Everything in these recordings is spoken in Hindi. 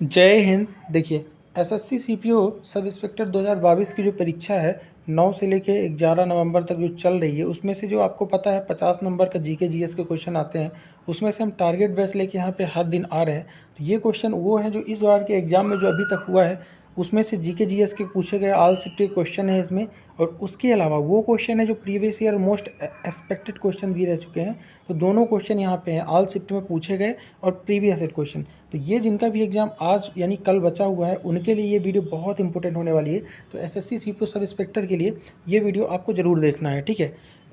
जय हिंद। देखिए, एसएससी सीपीओ सब इंस्पेक्टर 2022 की जो परीक्षा है 9 से लेके 11 नवंबर तक जो चल रही है, उसमें से जो आपको पता है 50 नंबर का जीके जीएस के क्वेश्चन आते हैं। उसमें से हम टारगेट बेस लेके यहाँ पे हर दिन आ रहे हैं। तो ये क्वेश्चन वो है जो इस बार के एग्जाम में जो अभी तक हुआ है उसमें से जीके जीएस के पूछे गए ऑल शिफ्ट के क्वेश्चन है इसमें। और उसके अलावा वो क्वेश्चन है जो previous year most expected question भी रह चुके हैं। तो दोनों क्वेश्चन यहाँ पे हैं, ऑल शिफ्ट में पूछे गए और प्रीवियस ईयर क्वेश्चन। तो ये जिनका भी एग्जाम आज यानी कल बचा हुआ है उनके लिए ये वीडियो बहुत इंपॉर्टेंट होने वाली है। तो एसएससी सीपीओ सब इंस्पेक्टर के लिए ये वीडियो आपको ज़रूर देखना है, ठीक है।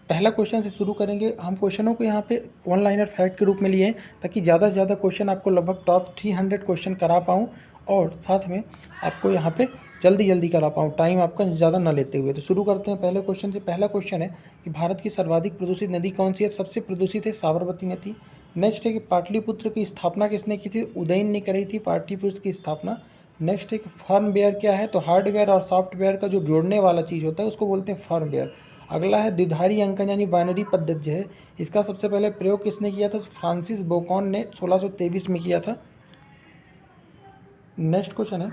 पहला क्वेश्चन से शुरू करेंगे। हम क्वेश्चनों को यहाँ पे वन लाइनर फैक्ट के रूप में लिए हैं ताकि ज़्यादा से ज़्यादा क्वेश्चन आपको लगभग टॉप 300 क्वेश्चन करा पाऊँ और साथ में आपको यहाँ पे जल्दी जल्दी करा पाऊँ, टाइम आपका ज़्यादा ना लेते हुए। तो शुरू करते हैं पहले क्वेश्चन से। पहला क्वेश्चन है कि भारत की सर्वाधिक प्रदूषित नदी कौन सी है? सबसे प्रदूषित है साबरमती नदी। नेक्स्ट है कि पाटलिपुत्र की स्थापना किसने की थी? उदयन ने करी थी पाटलिपुत्र की स्थापना। नेक्स्ट है कि फर्मवेयर क्या है? तो हार्डवेयर और सॉफ्टवेयर का जो जोड़ने वाला चीज़ होता है उसको बोलते हैं फर्मवेयर। अगला है द्विधारी अंकन यानी बाइनरी पद्धति जो है, इसका सबसे पहले प्रयोग किसने किया था? तो फ्रांसिस बेकन ने 1623 में किया था। नेक्स्ट क्वेश्चन है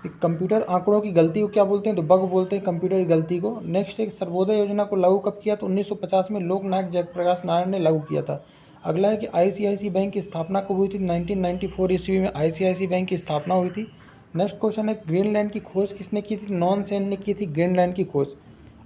कि कंप्यूटर आंकड़ों की गलती को क्या बोलते हैं? तो बग बोलते हैं कंप्यूटर की गलती को। नेक्स्ट है कि सर्वोदय योजना को लागू कब किया? तो 1950 में लोकनायक जयप्रकाश नारायण ने लागू किया था। अगला है कि आईसीआईसी बैंक की स्थापना कब हुई थी? 1994 ईस्वी में आईसीआईसी बैंक की स्थापना हुई थी। नेक्स्ट क्वेश्चन है ग्रीनलैंड की खोज किसने की थी? नॉन सेन ने की थी ग्रीनलैंड की खोज।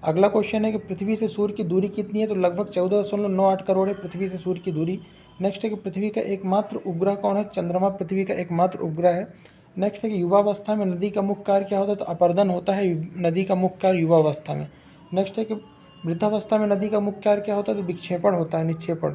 अगला क्वेश्चन है कि पृथ्वी से सूर्य की दूरी कितनी है? तो लगभग 14.98 करोड़ है पृथ्वी से सूर्य की दूरी। नेक्स्ट है कि पृथ्वी का एकमात्र उपग्रह कौन है? चंद्रमा पृथ्वी का एकमात्र उपग्रह है। नेक्स्ट है कि युवावस्था में नदी का मुख्य कार्य क्या होता है? तो अपर्दन होता है नदी का मुख्य कार्य युवावस्था में। नेक्स्ट है कि वृद्धावस्था में नदी का मुख्य कार्य क्या होता है? तो विक्षेपण होता है, निक्षेपण।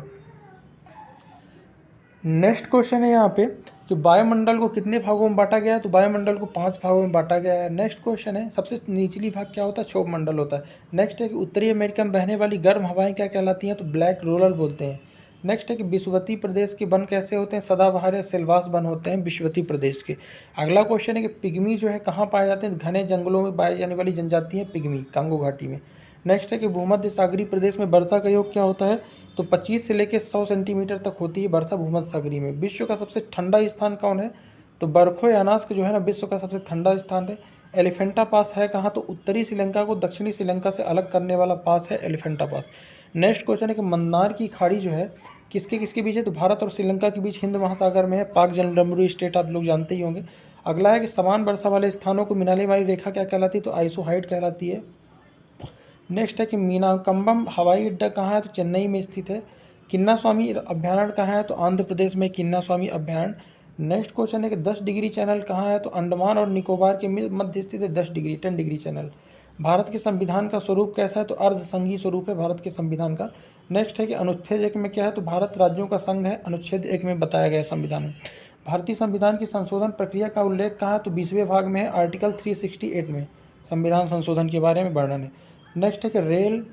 नेक्स्ट क्वेश्चन है यहाँ पे कि वायुमंडल को कितने भागों में बांटा गया है? तो वायुमंडल को 5 भागों में बांटा गया है। नेक्स्ट क्वेश्चन है सबसे निचली भाग क्या होता है? क्षोभ मंडल होता है। नेक्स्ट है कि उत्तरी अमेरिका में बहने वाली गर्म हवाएं क्या कहलाती हैं? तो ब्लैक रोलर बोलते हैं। नेक्स्ट है कि विषुवतीय प्रदेश के वन कैसे होते हैं? सदाबहार या सिलवास वन होते हैं विषुवतीय प्रदेश के। अगला क्वेश्चन है कि पिग्मी जो है कहाँ पाए जाते हैं? घने जंगलों में पाई जाने वाली जनजाति है पिग्मी, कांगो घाटी में। नेक्स्ट है कि भूमध्य सागरीय प्रदेश में वर्षा का योग क्या होता है? तो 25 से लेकर 100 सेंटीमीटर तक होती है वर्षा भूमध्य सागरीय में। विश्व का सबसे ठंडा स्थान कौन है? तो बर्खोयानास्क जो है ना विश्व का सबसे ठंडा स्थान है। एलिफेंटा पास है कहाँ? तो उत्तरी श्रीलंका को दक्षिणी श्रीलंका से अलग करने वाला पास है एलिफेंटा पास। नेक्स्ट क्वेश्चन है कि मन्नार की खाड़ी जो है किसके किसके बीच है? तो भारत और श्रीलंका के बीच हिंद महासागर में है। पाक जनरमरू स्टेट आप लोग जानते ही होंगे। अगला है कि समान वर्षा वाले स्थानों को मिलाने वाली रेखा क्या कहलाती है? तो आइसोहाइड कहलाती है। नेक्स्ट है कि मीनाकंबम हवाई अड्डा कहाँ है? तो चेन्नई में स्थित है। किन्ना स्वामी अभ्यारण्य कहाँ है? तो आंध्र प्रदेश में किन्ना स्वामी अभ्यारण्य। नेक्स्ट क्वेश्चन है कि 10 डिग्री चैनल कहाँ है? तो अंडमान और निकोबार के मध्य स्थित है 10 डिग्री चैनल। भारत के संविधान का स्वरूप कैसा है? तो अर्धसंघीय स्वरूप है भारत के संविधान का। नेक्स्ट है कि अनुच्छेद 1 में क्या है? तो भारत राज्यों का संघ है, अनुच्छेद 1 में बताया गया है संविधान में। भारतीय संविधान की संशोधन प्रक्रिया का उल्लेख कहाँ है? तो 20वें भाग में है, आर्टिकल 368 में संविधान संशोधन के बारे में वर्णन है। नेक्स्ट है कि रेल,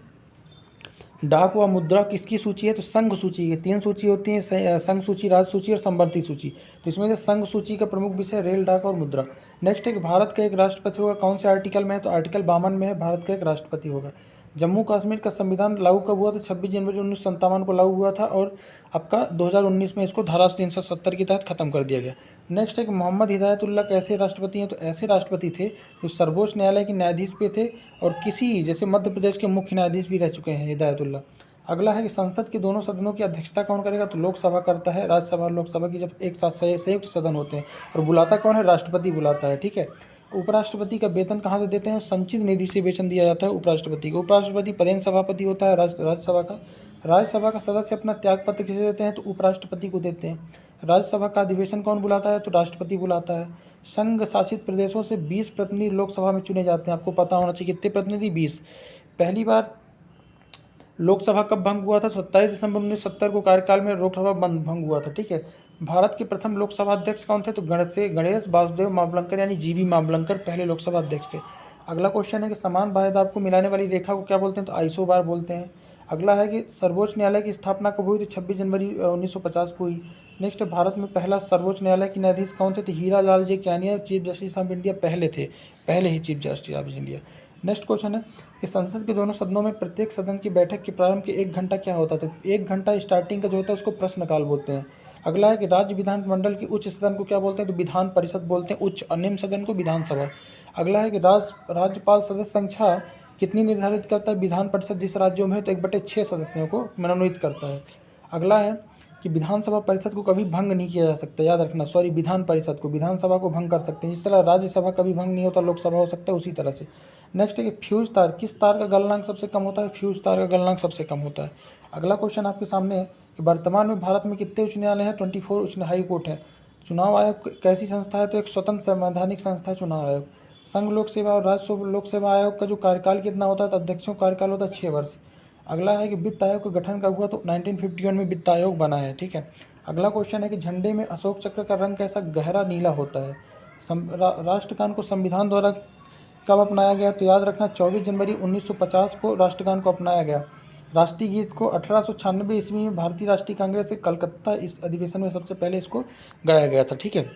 डाक व मुद्रा किसकी सूची है? तो संघ सूची की 3 सूची होती हैं, संघ सूची, राज सूची और संवर्ती सूची। तो इसमें से संघ सूची का प्रमुख विषय रेल, डाक और मुद्रा। नेक्स्ट है कि भारत का एक राष्ट्रपति होगा, कौन से आर्टिकल में है? तो आर्टिकल 52 में है, भारत का एक राष्ट्रपति होगा। जम्मू कश्मीर का संविधान लागू कब हुआ था? 26 जनवरी 1957 को लागू हुआ था और आपका 2019 में इसको धारा 370 के तहत खत्म कर दिया गया। नेक्स्ट है कि मोहम्मद हिदायतुल्लाह कैसे राष्ट्रपति हैं? तो ऐसे राष्ट्रपति थे जो सर्वोच्च न्यायालय के न्यायाधीश भी थे और किसी जैसे मध्य प्रदेश के मुख्य न्यायाधीश भी रह चुके हैं हिदायतुल्लाह। अगला है कि संसद के दोनों सदनों की अध्यक्षता कौन करेगा? तो लोकसभा करता है, राज्यसभा और लोकसभा की जब एक साथ संयुक्त सदन होते हैं। और बुलाता कौन है? राष्ट्रपति बुलाता है, ठीक है। उपराष्ट्रपति का वेतन कहाँ से देते हैं? संचित निधि से वेतन दिया जाता है उपराष्ट्रपति को। उपराष्ट्रपति पदेन सभापति होता है राज्यसभा का। राज्यसभा का सदस्य अपना त्यागपत्र किसे देते हैं? तो उपराष्ट्रपति को देते हैं। राज्यसभा का अधिवेशन कौन बुलाता है? तो राष्ट्रपति बुलाता है। संघ शासित प्रदेशों से 20 प्रतिनिधि लोकसभा में चुने जाते हैं। आपको पता होना चाहिए कितने प्रतिनिधि? 20। पहली बार लोकसभा कब भंग हुआ था? 27 दिसंबर 1970 को कार्यकाल में लोकसभा भंग हुआ था, ठीक है। भारत के प्रथम लोकसभा अध्यक्ष कौन थे? तो गणेश वासुदेव मावलंकर यानी जीवी मावलंकर पहले लोकसभा अध्यक्ष थे। अगला क्वेश्चन है कि समान बाह्य दाब को मिलाने वाली रेखा को क्या बोलते हैं? तो आइसोबार बोलते हैं। अगला है कि सर्वोच्च न्यायालय की स्थापना कब हुई? तो 26 जनवरी 1950 को हुई। नेक्स्ट, भारत में पहला सर्वोच्च न्यायालय के न्यायाधीश कौन थे? तो Hira Lal J Kania, chief justice of India पहले थे, पहले ही chief justice of India. Next question है कि संसद के दोनों सदनों में प्रत्येक सदन की बैठक के प्रारंभ के 1 घंटा क्या होता है? तो 1 घंटा स्टार्टिंग का जो होता है उसको प्रश्नकाल बोलते हैं। अगला है कि राज्य विधानमंडल की उच्च सदन को क्या बोलते हैं, तो विधान परिषद बोलते हैं, उच्च और निम्न सदन को विधानसभा। अगला है कि राज्यपाल सदस्य संख्या कितनी निर्धारित करता है, विधान परिषद जिस राज्यों में है तो 1/6 सदस्यों को मनोनीत करता है। अगला है कि विधानसभा परिषद को कभी भंग नहीं किया जा सकता, याद रखना, सॉरी विधान परिषद को, विधानसभा को भंग कर सकते हैं, जिस तरह राज्यसभा कभी भंग नहीं होता, लोकसभा हो सकता है, उसी तरह से। नेक्स्ट है कि फ्यूज तार, किस तार का गलनांक सबसे कम होता है, फ्यूज तार का गलनांक सबसे कम होता है। अगला क्वेश्चन आपके सामने है कि वर्तमान में भारत में कितने उच्च न्यायालय हैं, 24 उच्च हाई कोर्ट है। चुनाव आयोग कैसी संस्था है, तो एक स्वतंत्र संवैधानिक संस्था है चुनाव आयोग। संघ लोक सेवा और राज्य लोक सेवा आयोग का जो कार्यकाल कितना होता है, तो अध्यक्षों का कार्यकाल होता है 6 वर्ष। अगला है कि वित्त आयोग का गठन कब हुआ, तो 1951 में वित्त आयोग बना है, ठीक है। अगला क्वेश्चन है कि झंडे में अशोक चक्र का रंग कैसा, गहरा नीला होता है। राष्ट्रगान को संविधान द्वारा कब अपनाया गया, तो याद रखना 24 जनवरी 1950 को राष्ट्रगान को अपनाया गया। राष्ट्रीय गीत को 1896 ईस्वी में भारतीय राष्ट्रीय कांग्रेस के कलकत्ता इस अधिवेशन में सबसे पहले इसको गाया गया था, ठीक है।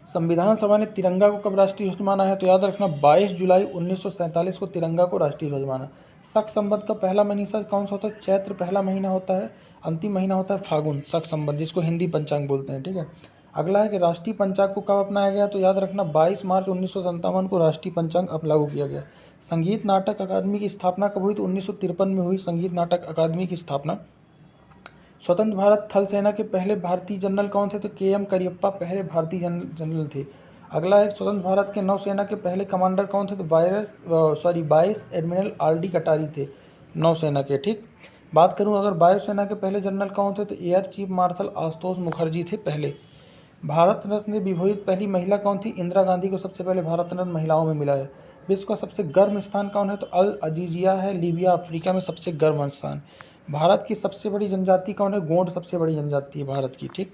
संविधान सभा ने तिरंगा को कब राष्ट्रीय ध्वज माना है, तो याद रखना 22 जुलाई 1947 को तिरंगा को राष्ट्रीय ध्वज माना। शक संवत का पहला महीना कौन सा होता है, चैत्र पहला महीना होता है, अंतिम महीना होता है फागुन, शक संवत जिसको हिंदी पंचांग बोलते हैं, ठीक है। अगला है कि राष्ट्रीय पंचांग को कब अपनाया गया, तो याद रखना 22 मार्च 1957 को राष्ट्रीय पंचांग अब लागू किया गया। संगीत नाटक अकादमी की स्थापना कब हुई, तो 1953 में हुई संगीत नाटक अकादमी की स्थापना। स्वतंत्र भारत थल सेना के पहले भारतीय जनरल कौन थे, तो KM करियप्पा पहले भारतीय जनरल थे। अगला है स्वतंत्र भारत के नौसेना के पहले कमांडर कौन थे, तो वाइस एडमिरल RD कटारी थे नौसेना के, ठीक। बात करूं अगर वायुसेना के पहले जनरल कौन थे, तो air chief marshal Ashutosh Mukherjee थे पहले। भारत रत्न से विभूषित पहली महिला कौन थी, इंदिरा गांधी को सबसे पहले भारत रत्न महिलाओं में मिला है। विश्व का सबसे गर्म स्थान कौन है, तो अल अजीजिया है, लीबिया अफ्रीका में सबसे गर्म स्थान। भारत की सबसे बड़ी जनजाति कौन है, गोंड सबसे बड़ी जनजाति है भारत की, ठीक।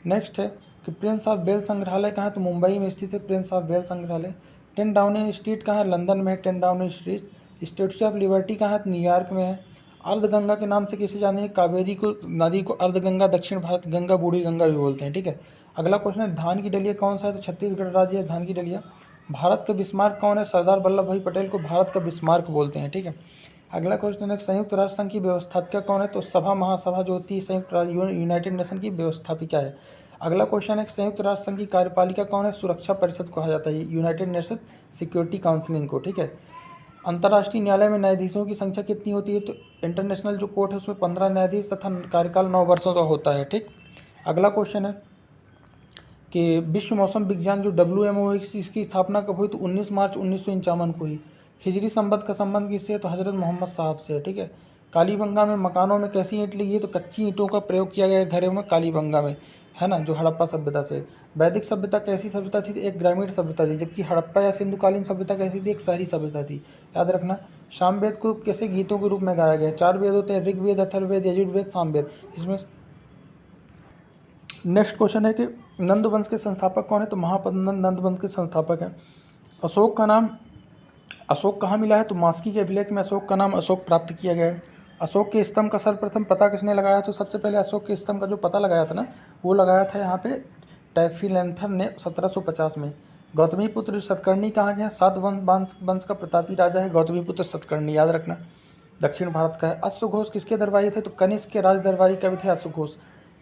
नेक्स्ट है कि प्रिंस ऑफ वेल्स संग्रहालय कहाँ है, तो मुंबई में स्थित है प्रिंस ऑफ वेल्स संग्रहालय। 10 डाउनिंग स्ट्रीट कहाँ है, लंदन में है 10 Downing street. Statue of liberty कहाँ है, तो न्यूयॉर्क में है। अर्धगंगा के नाम से किसे जाने हैं, कावेरी को नदी को अर्धगंगा, दक्षिण भारत गंगा, बूढ़ी गंगा भी बोलते हैं, ठीक है। अगला क्वेश्चन है धान की डलिया कौन सा है, तो छत्तीसगढ़ राज्य है धान की डलिया। भारत का बिस्मार्क कौन है, सरदार वल्लभ भाई पटेल को भारत का बिस्मार्क बोलते हैं, ठीक है। अगला क्वेश्चन है संयुक्त राष्ट्र संघ की व्यवस्थापिका कौन है, तो सभा महासभा जो होती है यूनाइटेड नेशन की व्यवस्थापिका है। अगला क्वेश्चन है संयुक्त राष्ट्र संघ की कार्यपालिका कौन है, सुरक्षा परिषद कहा जाता है यूनाइटेड नेशन सिक्योरिटी काउंसिलिंग को, ठीक है। अंतर्राष्ट्रीय न्यायालय में न्यायाधीशों की संख्या कितनी होती है, तो इंटरनेशनल जो कोर्ट है उसमें 15 न्यायाधीश तथा कार्यकाल 9 वर्षों का होता है, ठीक। अगला क्वेश्चन है कि विश्व मौसम विज्ञान जो WMO है इसकी स्थापना कब हुई, तो 19 मार्च 1951 को हुई। हिजरी संबत का संबंध किससे है, तो हजरत मोहम्मद साहब से है, ठीक है। कालीबंगा में मकानों में कैसी ईंट लगी है, तो कच्ची ईंटों का प्रयोग किया गया है घरों में कालीबंगा में, है ना, जो हड़प्पा सभ्यता से। वैदिक सभ्यता कैसी सभ्यता थी, तो एक ग्रामीण सभ्यता थी, जबकि हड़प्पा या सिंधुकालीन सभ्यता कैसी थी, एक शहरी सभ्यता थी, याद रखना। सामवेद को कैसे गीतों के रूप में गाया गया है, 4 वेद होते हैं, ऋग्वेद, अथर्ववेद, यजुर्वेद, सामवेद, इसमें। नेक्स्ट क्वेश्चन है कि नंद वंश के संस्थापक कौन है, तो महापद्मनंद नंद वंश के संस्थापक हैं। अशोक का नाम अशोक कहाँ मिला है, तो मास्की के अभिलेख में अशोक का नाम अशोक प्राप्त किया गया है। अशोक के स्तंभ का सर्वप्रथम पता किसने लगाया, तो सबसे पहले अशोक के स्तंभ का जो पता लगाया था ना, वो लगाया था यहाँ पे टैफीलैंथर ने 1750 में। गौतमी पुत्र सतकर्णी कहाँ के हैं, सात वंश का प्रतापी राजा है गौतमी पुत्र सतकर्णी, याद रखना, दक्षिण भारत का है। अश्वघोष किसके दरबारी थे, तो कनिष्क के राज दरबारी कवि थे अश्वघोष।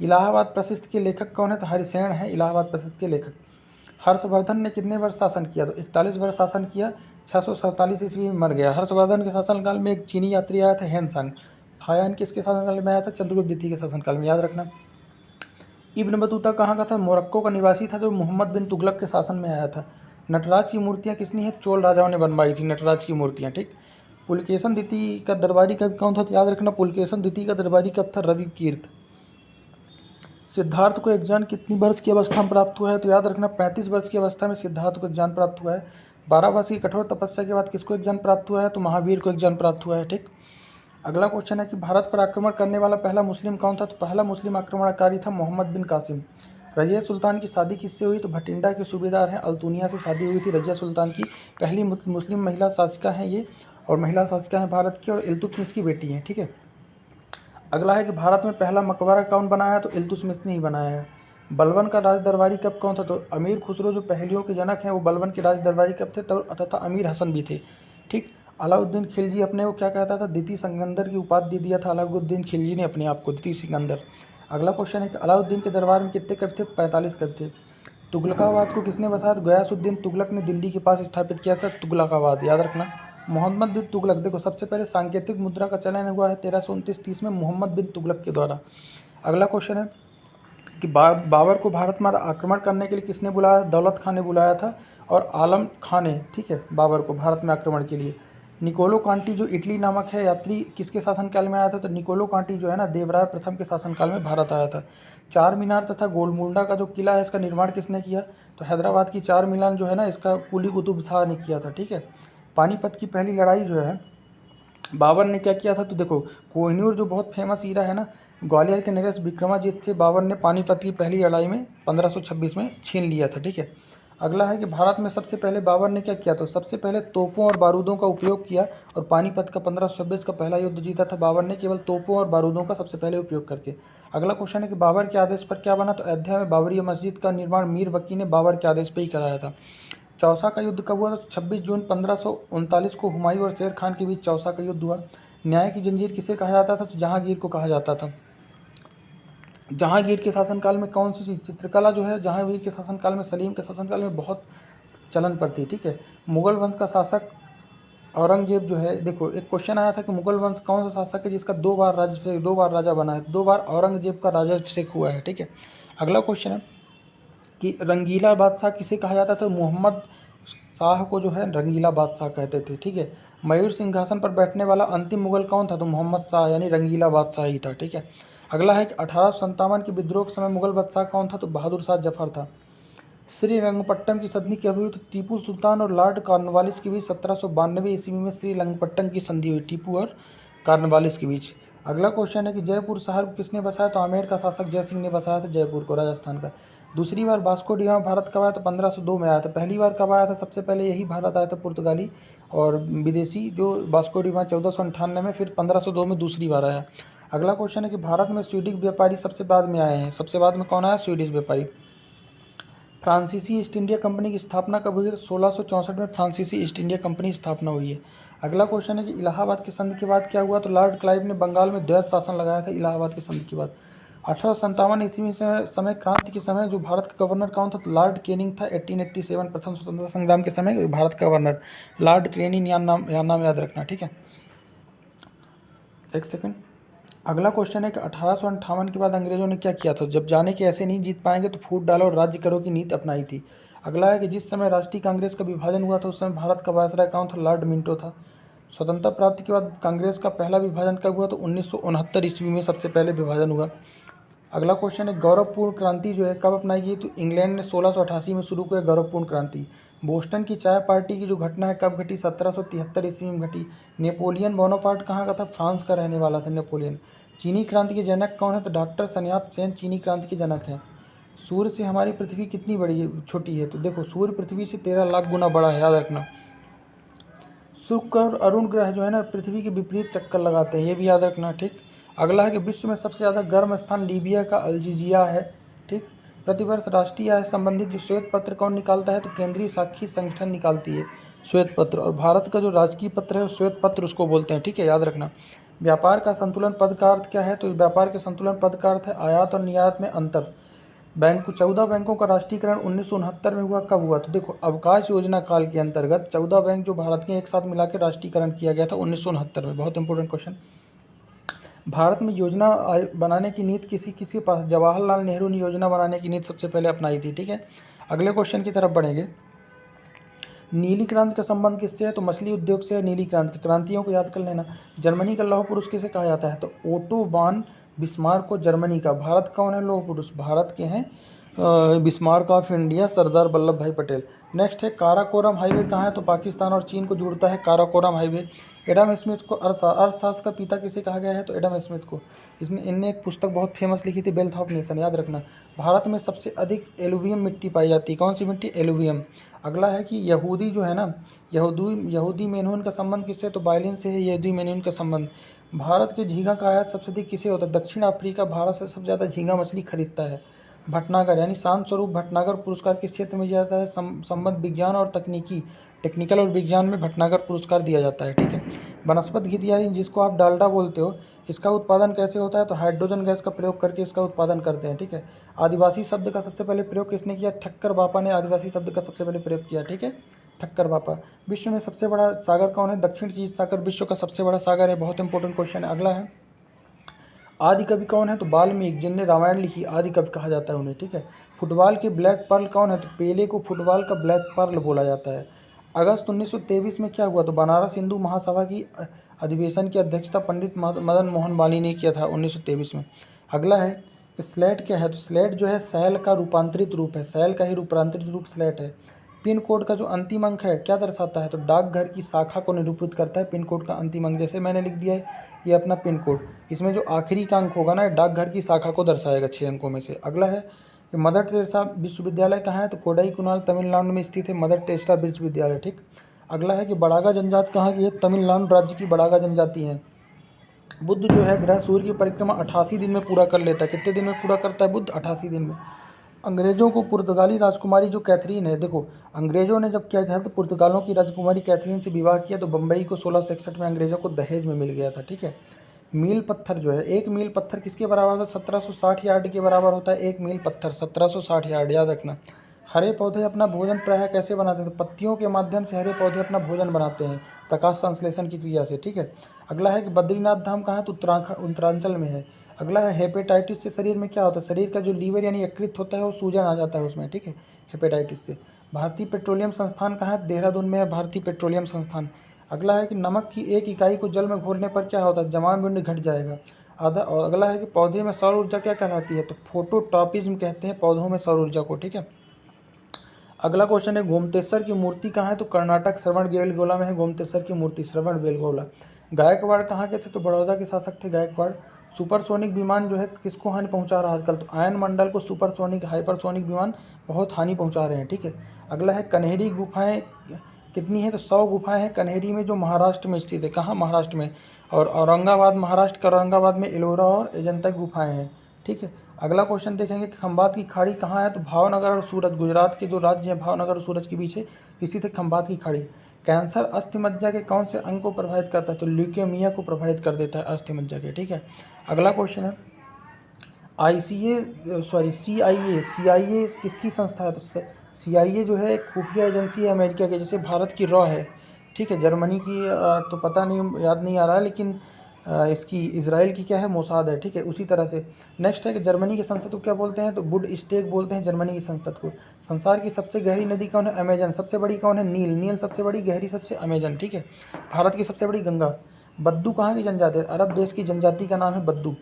इलाहाबाद प्रशिष्ट के लेखक कौन है, तो हरिसेन है इलाहाबाद प्रशिष्ट के लेखक। हर्षवर्धन ने कितने वर्ष शासन किया, तो 41 वर्ष शासन किया, 647 ईस्वी में मर गया। हर्षवर्धन के शासनकाल में एक चीनी यात्री आया था हेनसांग। फायान किसके शासनकाल में आया था, चंद्रगुप्त द्वितीय के शासनकाल में, याद रखना। इब्न बतूता कहाँ का था, मोरक्को का निवासी था, जो मोहम्मद बिन तुगलक के शासन में आया था। नटराज की मूर्तियाँ किसने हैं, चोल राजाओं ने बनवाई थी नटराज की मूर्तियाँ, ठीक। पुलकेशन द्वितीय का दरबारी कवि कौन था, तो याद रखना पुलकेशन द्वितीय का दरबारी कवि था रवि कीर्त। सिद्धार्थ को ज्ञान कितनी वर्ष की अवस्था में प्राप्त हुआ है, तो याद रखना 35 वर्ष की अवस्था में सिद्धार्थ को ज्ञान प्राप्त हुआ है। 12 वर्ष की कठोर तपस्या के बाद किसको ज्ञान प्राप्त हुआ है, तो महावीर को ज्ञान प्राप्त हुआ है, ठीक। अगला क्वेश्चन है कि भारत पर आक्रमण करने वाला पहला मुस्लिम कौन था, तो पहला मुस्लिम आक्रमणकारी था मोहम्मद बिन कासिम। रजिया सुल्तान की शादी किससे हुई, तो भटिंडा के सूबेदार हैं अल्तुनिया से शादी हुई थी। रजिया सुल्तान की पहली मुस्लिम महिला शासिका हैं ये, और महिला शासिका हैं भारत की, और इल्तुतमिश की बेटी हैं, ठीक है। अगला है कि भारत में पहला मकबरा कौन बनाया, तो इल्तुतमिश ने ही बनाया है। बलबन का राज दरबारी कब कौन था, तो अमीर खुसरो जो पहलियों के जनक हैं वो बलबन के राज दरबारी कब थे, तथा अमीर हसन भी थे, ठीक। अलाउद्दीन खिलजी अपने को क्या कहता था, द्वितीय सिकंदर की उपाधि दिया था अलाउद्दीन खिलजी ने अपने आप को, द्वितीय सिकंदर। अगला क्वेश्चन है कि अलाउद्दीन के दरबार में कितने कवि थे? 45 कवि थे। तुगलकाबाद को किसने बसाया? तो गयासुद्दीन तुगलक ने दिल्ली के पास स्थापित किया था तुगलकाबाद, याद रखना। मोहम्मद बिन तुगलक, देखो सबसे पहले सांकेतिक मुद्रा का चलन हुआ है 1329-30 में मोहम्मद बिन तुगलक के द्वारा। अगला क्वेश्चन है कि बाबर को भारत में आक्रमण करने के लिए किसने बुलाया? दौलत खान ने बुलाया था और आलम खान ने, ठीक है, बाबर को भारत में आक्रमण के लिए। निकोलो कांटी जो इटली नामक है यात्री किसके शासनकाल में आया था? तो निकोलो कांटी जो है ना देवराय प्रथम के शासनकाल में भारत आया था। चार मीनार तथा गोलमुंडा का जो किला है इसका निर्माण किसने किया? तो हैदराबाद की चार मीनार जो है ना इसका कुली कुतुब शाह ने किया था, ठीक है। पानीपत की पहली लड़ाई जो है बाबर ने क्या किया था? तो देखो कोहिनूर जो बहुत फेमस हीरा है ना, ग्वालियर के नरेश विक्रमादित्य से बाबर ने पानीपत की पहली लड़ाई में 1526 में छीन लिया था, ठीक है। अगला है कि भारत में सबसे पहले बाबर ने क्या किया? तो सबसे पहले तोपों और बारूदों का उपयोग किया और पानीपत का 1526 का पहला युद्ध जीता था बाबर ने केवल तोपों और बारूदों का सबसे पहले उपयोग करके। अगला क्वेश्चन है कि बाबर के आदेश पर क्या बना? तो अयोध्या में बाबरी मस्जिद का निर्माण मीर बकी ने बाबर के आदेश पर ही कराया था। चौसा का युद्ध कब हुआ? तो 26 जून 1539 को हुमायूं और शेर खान के बीच चौसा का युद्ध हुआ। न्याय की जंजीर किसे कहा जाता था? तो जहांगीर को कहा जाता था। जहांगीर के शासनकाल में कौन सी चीज़? चित्रकला जो है जहांगीर के शासनकाल में, सलीम के शासनकाल में बहुत चलन पर थी, ठीक है। मुगल वंश का शासक औरंगजेब जो है, देखो एक क्वेश्चन आया था कि मुगल वंश कौन सा शासक है जिसका दो बार राजा बना है? 2 बार औरंगजेब का राजाभिषेक हुआ है, ठीक है। अगला क्वेश्चन है कि रंगीला बादशाह किसे कहा जाता था? मोहम्मद शाह को जो है रंगीला बादशाह कहते थे, ठीक है। मयूर सिंहासन पर बैठने वाला अंतिम मुगल कौन था? तो मोहम्मद शाह यानी रंगीला बादशाह ही था, ठीक है। अगला है कि 1857 के विद्रोह के समय मुगल बादशाह कौन था? तो बहादुर शाह जफर था। श्रीरंगपट्टम की संधि कब हुई? तो टीपू सुल्तान और लॉर्ड कॉर्नवालिस के बीच 1792 ईस्वी में श्रीरंगपट्टम की संधि हुई, टीपू और कॉर्नवालिस के बीच। अगला क्वेश्चन है कि जयपुर शहर को किसने बसाया? तो आमेर का शासक जय सिंह ने बसाया था जयपुर को, राजस्थान का। दूसरी बार वास्को डी गामा भारत कब आया? तो 1502 में आया था। पहली बार कब आया था? सबसे पहले यही भारत आया था पुर्तगाली और विदेशी जो वास्को डी गामा 1498 में, फिर 1502 में दूसरी बार आया। अगला क्वेश्चन है कि भारत में स्वीडिश व्यापारी सबसे बाद में आए हैं, सबसे बाद में कौन आया? स्वीडिश व्यापारी। फ्रांसीसी ईस्ट इंडिया कंपनी की स्थापना कब हुई है? तो 1664 में फ्रांसीसी ईस्ट इंडिया कंपनी की स्थापना हुई है। अगला क्वेश्चन है कि इलाहाबाद की संधि के बाद क्या हुआ? तो लॉर्ड क्लाइव ने बंगाल में द्वैत शासन लगाया था इलाहाबाद की संधि के बाद। 1857 ईस्वी से समय क्रांति के समय जो भारत का गवर्नर कौन था? तो लॉर्ड कैनिंग था। 1887 प्रथम स्वतंत्रता संग्राम के समय भारत का गवर्नर लॉर्ड कैनिंग, या नाम याद रखना, ठीक है। एक सेकंड। अगला क्वेश्चन है कि 1858 के बाद अंग्रेजों ने क्या किया था? जब जाने के ऐसे नहीं जीत पाएंगे तो फूट डालो और राज्य करो की नीति अपनाई थी। अगला है कि जिस समय राष्ट्रीय कांग्रेस का विभाजन हुआ था उस समय भारत का वायसराय कौन था? लॉर्ड मिंटो था। स्वतंत्रता प्राप्ति के बाद कांग्रेस का पहला विभाजन कब हुआ? तो 1969 ईस्वी में सबसे पहले विभाजन हुआ। अगला क्वेश्चन है गौरवपूर्ण क्रांति जो है कब अपनाई गई? तो इंग्लैंड ने 1688 में शुरू किया गौरवपूर्ण क्रांति। बोस्टन की चाय पार्टी की जो घटना है कब घटी? 1773 ईस्वी में घटी। नेपोलियन बोनापार्ट कहाँ का था? फ्रांस का रहने वाला था नेपोलियन। चीनी क्रांति के जनक कौन है? तो डॉक्टर सन्यात सेन चीनी क्रांति के जनक हैं। सूर्य से हमारी पृथ्वी कितनी बड़ी है, छोटी है? तो देखो सूर्य पृथ्वी से 13 लाख गुना बड़ा है, याद रखना। शुक्र और अरुण ग्रह जो है ना पृथ्वी के विपरीत चक्कर लगाते हैं, ये भी याद रखना, ठीक। अगला है कि विश्व में सबसे ज़्यादा गर्म स्थान लीबिया का अल्जीरिया है, ठीक। प्रतिवर्ष राष्ट्रीय आय संबंधित जो श्वेत पत्र कौन निकालता है? तो केंद्रीय साक्षी संगठन निकालती है श्वेत पत्र, और भारत का जो राजकीय पत्र है श्वेत पत्र उसको बोलते हैं, ठीक है, याद रखना। व्यापार का संतुलन पद का अर्थ क्या है? तो व्यापार के संतुलन पद का अर्थ है आयात और निर्यात में अंतर। 14 बैंकों का राष्ट्रीयकरण 1969 में हुआ, कब हुआ? तो देखो अवकाश योजना काल के अंतर्गत 14 बैंक जो भारत के एक साथ मिला के राष्ट्रीयकरण किया गया था 1969 में। बहुत इंपॉर्टेंट क्वेश्चन। भारत में योजना बनाने की नीति किसी के पास? जवाहरलाल नेहरू ने योजना बनाने की नीति सबसे पहले अपनाई थी, ठीक है। अगले क्वेश्चन की तरफ बढ़ेंगे। नीली क्रांति का संबंध किससे है? तो मछली उद्योग से है नीली क्रांति। क्रांतियों को याद कर लेना। जर्मनी का लौह पुरुष किसे कहा जाता है? तो ओटो वान बिस्मार्क को जर्मनी का। भारत कौन है लौह पुरुष? भारत के हैं Bismarck of India Sardar Vallabh भाई पटेल। नेक्स्ट है काराकोरम हाईवे कहाँ है? तो पाकिस्तान और चीन को जोड़ता है काराकोरम हाईवे। एडम स्मिथ को अर्थशास्त्र का पिता किसे कहा गया है? तो एडम स्मिथ को। इनने एक पुस्तक बहुत फेमस लिखी थी वेल्थ ऑफ नेशन, याद रखना। भारत में सबसे अधिक एलुवियम मिट्टी पाई जाती है, कौन सी मिट्टी? एलुवियम। अगला है कि यहूदी जो है ना यहूदी मेनून का संबंध किससे? तो बाइलिन से है यहूदी मेनून का संबंध। भारत के झींगा का आयात सबसे अधिक किसे होता है? दक्षिण अफ्रीका भारत से सबसे ज़्यादा झींगा मछली खरीदता है। भटनागर यानी शांत स्वरूप भटनागर पुरस्कार किस क्षेत्र में दिया जाता है? संबंध विज्ञान और तकनीकी टेक्निकल और विज्ञान में भटनागर पुरस्कार दिया जाता है, ठीक है। वनस्पत घी यानी जिसको आप डालडा बोलते हो, इसका उत्पादन कैसे होता है? तो हाइड्रोजन गैस का प्रयोग करके इसका उत्पादन करते हैं, ठीक है। आदिवासी शब्द का सबसे पहले प्रयोग किसने किया? ठक्कर बापा ने आदिवासी शब्द का सबसे पहले प्रयोग किया, ठीक है, ठक्कर बापा। विश्व में सबसे बड़ा सागर कौन है? दक्षिण चीन सागर विश्व का सबसे बड़ा सागर है। बहुत इंपॉर्टेंट क्वेश्चन है। अगला है, आदि कवि कौन है? तो वाल्मीकि, जिनने रामायण लिखी, आदि कवि कहा जाता है उन्हें, ठीक है। फुटबॉल के ब्लैक पर्ल कौन है? तो पेले को फुटबॉल का ब्लैक पर्ल बोला जाता है। अगस्त 1923 में क्या हुआ? तो बनारस हिंदू महासभा की अधिवेशन की अध्यक्षता पंडित मदन मोहन मालवीय ने किया था 1923 में। अगला है कि स्लेट क्या है? तो स्लेट जो है सैल का रूपांतरित रूप है, सैल का ही रूपांतरित रूप स्लेट है। पिन कोड का जो अंतिम अंक है क्या दर्शाता है? तो डाकघर की शाखा को निरूपित करता है पिन कोड का अंतिम अंक। जैसे मैंने लिख दिया है ये अपना पिन कोड, इसमें जो आखिरी का अंक होगा ना, डाकघर की शाखा को दर्शाएगा 6 अंकों में से। अगला है कि मदर टेरेसा विश्वविद्यालय कहाँ है? तो कोडाई कुनाल तमिलनाडु में स्थित है मदर टेरेसा विश्वविद्यालय, ठीक। अगला है कि बड़ागा जनजाति कहाँ की है? तमिलनाडु राज्य की बड़ागा जनजाति है। बुद्ध जो है ग्रह सूर्य की परिक्रमा 88 दिन में पूरा कर लेता है। कितने दिन में पूरा करता है बुद्ध? 88 दिन में। अंग्रेजों को पुर्तगाली राजकुमारी जो कैथरीन है, देखो अंग्रेजों ने जब किया था तो पुर्तगालों की राजकुमारी कैथरीन से विवाह किया, तो बम्बई को 1661 में अंग्रेजों को दहेज में मिल गया था, ठीक है। मील पत्थर जो है, एक मील पत्थर किसके बराबर होता है? 1760 यार्ड के बराबर होता है एक मील पत्थर, 1760 यार्ड, याद रखना। हरे पौधे अपना भोजन प्रायः कैसे बनाते हैं? तो पत्तियों के माध्यम से हरे पौधे अपना भोजन बनाते हैं प्रकाश संश्लेषण की क्रिया से, ठीक है। अगला है कि बद्रीनाथ धाम कहाँ है? तो उत्तरांचल में है। अगला है हेपेटाइटिस से शरीर में क्या होता है? शरीर का जो लीवर यानी यकृत होता है वो सूजन आ जाता है उसमें, ठीक है, हेपेटाइटिस से। भारतीय पेट्रोलियम संस्थान कहाँ है? देहरादून में है भारतीय पेट्रोलियम संस्थान। अगला है कि नमक की एक इकाई को जल में घोलने पर क्या होता है? जमाव बिंदु घट जाएगा। और अगला है कि पौधे में सौर ऊर्जा क्या कहलाती है? तो फोटोट्रॉपिज्म कहते हैं पौधों में सौर ऊर्जा को, ठीक है। अगला क्वेश्चन है गोमतेश्वर की मूर्ति कहाँ है? तो कर्नाटक श्रवण बेलगोला में है गोमतेश्वर की मूर्ति, श्रवण बेलगोला। गायकवाड़ कहाँ के थे? तो बड़ौदा के शासक थे गायकवाड़। सुपरसोनिक विमान जो है किसको हानि पहुंचा रहा है आजकल? तो आयन मंडल को सुपरसोनिक हाइपरसोनिक विमान बहुत हानि पहुंचा रहे हैं, ठीक है। अगला है कन्हेरी गुफाएं कितनी है? तो 100 गुफाएं हैं कन्हेरी में, जो महाराष्ट्र में स्थित है। कहाँ? महाराष्ट्र में। और औरंगाबाद, महाराष्ट्र के औरंगाबाद में एलोरा और अजंता गुफाएं हैं, ठीक है। अगला क्वेश्चन देखेंगे कि खंबात की खाड़ी कहाँ है? तो भावनगर और सूरत, गुजरात के जो राज्य हैं भावनगर और सूरत के बीच स्थित है खंबात की खाड़ी। कैंसर अस्थि मज्जा के कौन से अंग को प्रभावित करता है? तो ल्यूकेमिया को प्रभावित कर देता है अस्थि मज्जा के, ठीक है। अगला क्वेश्चन है CIA किसकी संस्था है? तो CIA जो है एक खुफिया एजेंसी है अमेरिका की, जैसे भारत की रॉ है, ठीक है। जर्मनी की तो पता नहीं, याद नहीं आ रहा है, लेकिन इसकी इजराइल की क्या है? मोसाद है, ठीक है, उसी तरह से। नेक्स्ट है कि जर्मनी की संसद को क्या बोलते हैं? तो बुड स्टेक बोलते हैं जर्मनी की संसद को। संसार की सबसे गहरी नदी कौन है? अमेजन। सबसे बड़ी कौन है? नील। नील सबसे बड़ी, गहरी सबसे अमेजन, ठीक है। भारत की सबसे बड़ी गंगा। बद्दू कहाँ की जनजाति है? अरब देश की जनजाति का नाम है बद्दू।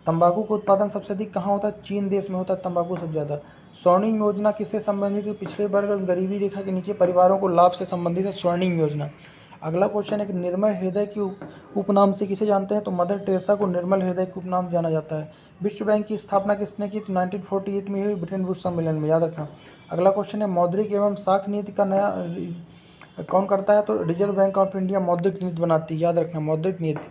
तंबाकू का उत्पादन सबसे अधिक कहाँ होता है? चीन देश में होता है तंबाकू सबसे ज़्यादा। स्वर्णिम योजना किससे संबंधित है? पिछड़े वर्ग और गरीबी रेखा के नीचे परिवारों को लाभ से संबंधित है स्वर्णिम योजना। अगला क्वेश्चन है कि निर्मल हृदय के उपनाम से किसे जानते हैं? तो मदर टेरेसा को निर्मल हृदय के उपनाम जाना जाता है। विश्व बैंक की स्थापना किसने की? तो 1948 में हुई ब्रिटेन वुड्स सम्मेलन में, याद रखना। अगला क्वेश्चन है मौद्रिक एवं साख नीति का नया कौन करता है? तो रिजर्व बैंक ऑफ इंडिया मौद्रिक नीति बनाती है, याद रखना, मौद्रिक नीति।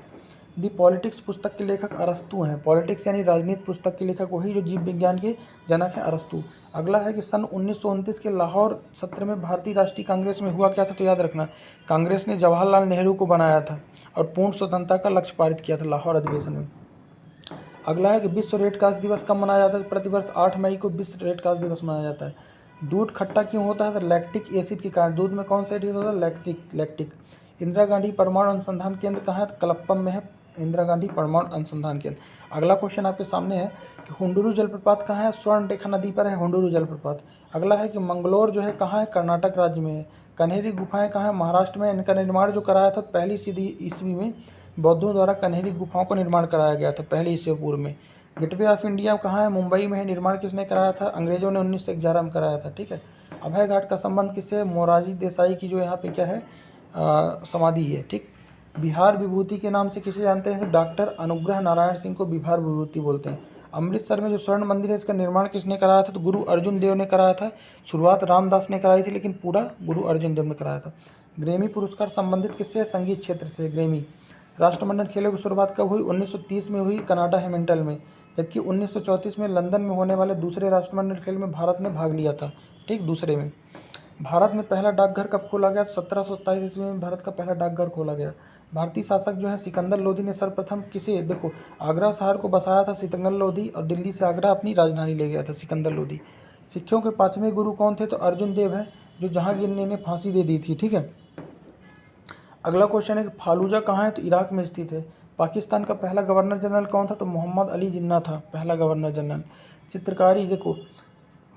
दी पॉलिटिक्स पुस्तक के लेखक अरस्तु हैं। पॉलिटिक्स यानी राजनीति पुस्तक के लेखक वही जो जीव विज्ञान के जनक हैं, अरस्तु। अगला है कि सन 1929 के लाहौर सत्र में भारतीय राष्ट्रीय कांग्रेस में हुआ क्या था? तो याद रखना, कांग्रेस ने जवाहरलाल नेहरू को बनाया था और पूर्ण स्वतंत्रता का लक्ष्य पारित किया था लाहौर अधिवेशन में। अगला है कि विश्व रेड क्रॉस दिवस कब मनाया जाता है? प्रतिवर्ष 8 मई को विश्व रेड क्रॉस दिवस मनाया जाता है। दूध खट्टा क्यों होता है? तो लैक्टिक एसिड के कारण। दूध में कौन सा एसिड होता है? लैक्टिक। इंदिरा गांधी परमाणु अनुसंधान केंद्र कहाँ है? तो कलप्पम में है इंदिरा गांधी परमाणु अनुसंधान केंद्र। अगला क्वेश्चन आपके सामने है कि हुंडुरु जलप्रपात कहाँ है? स्वर्णरेखा नदी पर है हुंडुरु जलप्रपात। अगला है कि मंगलोर जो है कहाँ है? कर्नाटक राज्य में है। कन्हेरी गुफाएं कहाँ है? महाराष्ट्र में। इनका निर्माण जो कराया था पहली सदी ईस्वी में बौद्धों द्वारा कन्हेरी गुफाओं का निर्माण कराया गया था पहले ईस्वी पूर्व में। गेटवे ऑफ इंडिया कहाँ है? मुंबई में है। निर्माण किसने कराया था? अंग्रेजों ने 1911 में कराया था, ठीक है। अभय घाट का संबंध किससे? मोरारजी देसाई की जो यहाँ पे क्या है समाधि है, ठीक। बिहार विभूति के नाम से किसे जानते हैं? तो डॉक्टर अनुग्रह नारायण सिंह को बिहार विभूति बोलते हैं। अमृतसर में जो स्वर्ण मंदिर है इसका निर्माण किसने कराया था? तो गुरु अर्जुन देव ने कराया था। शुरुआत रामदास ने कराई थी लेकिन पूरा गुरु अर्जुन देव ने कराया था। ग्रैमी पुरस्कार संबंधित किससे? संगीत क्षेत्र से, ग्रैमी। राष्ट्रमंडल खेलों की शुरुआत कब हुई? 1930 में हुई कनाडा हैमिल्टन में, जबकि 1934 में लंदन में होने वाले दूसरे राष्ट्रमंडल खेल में भारत ने भाग लिया था, ठीक, दूसरे में। भारत में पहला डाकघर कब खोला गया? 1727 ईस्वी में भारत का पहला डाकघर खोला गया। भारतीय शासक जो है सिकंदर लोधी ने सर्वप्रथम किसे, देखो आगरा शहर को बसाया था सिकंदर लोधी, और दिल्ली से आगरा अपनी राजधानी ले गया था सिकंदर लोधी। सिखों के 5वें गुरु कौन थे? तो अर्जुन देव हैं, जो जहांगीर ने इन्हें फांसी दे दी थी। ठीक है, अगला क्वेश्चन है कि फालूजा कहाँ है? तो इराक में स्थित है। पाकिस्तान का पहला गवर्नर जनरल कौन था? तो मोहम्मद अली जिन्ना था पहला गवर्नर जनरल। चित्रकारी, देखो